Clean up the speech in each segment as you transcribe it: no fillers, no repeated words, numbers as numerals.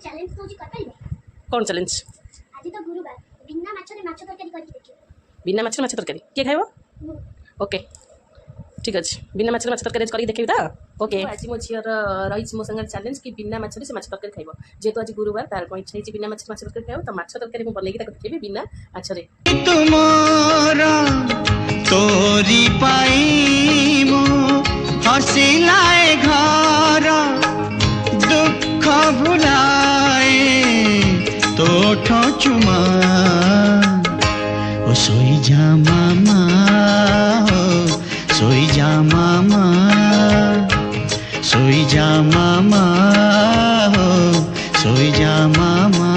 challenge तो जी कर परिबे कौन चैलेंज आज तो गुरुवार बिना माछरे माछ तरकारी करके देखियो बिना माछ माछ तरकारी किए खाइब ओके ठीक अच्छे बिना माछ माछ तरकारी करके देखिए तो ओके आज मो झीर रही मो संगे चैलेंज कि बिना माछ से माछ तरकारी खाइब जेहेतु आज गुरुवार तार कौन इच्छा बिना माछ माछ तरकारी खाइब तो माछ तरकारी मुझे बनई देखिए बिना माछरे तुमरा तोरी पाई मो हसिलाए घर दुख भुलाए तोठ चुमा ओ सोई जा मामा हो सोई जा मामा सोई जा मामा हो सोई जा मामा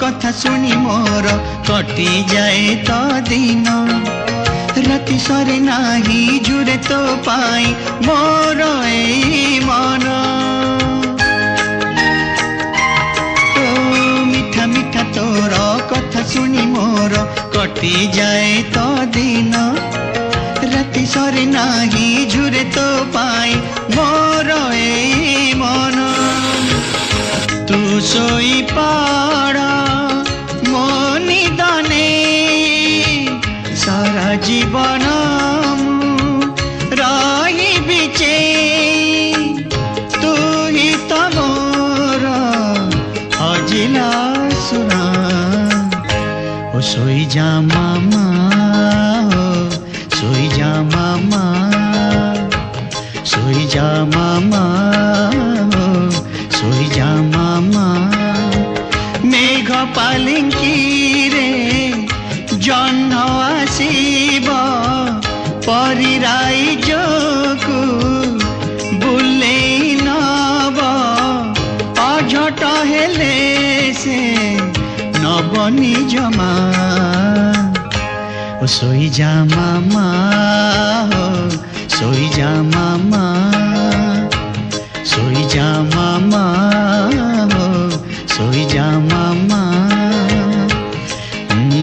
कथा सुनी मोर कटी जाए तो दिन राति सरे नाही जुरे तो पाई मोर ए मन ओ मिठा मिठा तोर कथा सुनी मोर कटी जाए तो दिन राति सरे नाही जुरे तो पाई मोर ए मन तू सोई पाड़ा मोनी दाने सारा जीवन रही बिचे तू ही तो मोर हजिला सुना ओ सोई जा मामा हो सोई जा मामा सोई जा मामा हो सोई जा मामा मेघ पालिंकी रे जह्न आसीब परिराई जोकु बुलेई नब अझट हेले से नबनी जमा ओ सोई जा मामा हो सोई जा मामा सोई जा मामा हो सोई जा मामा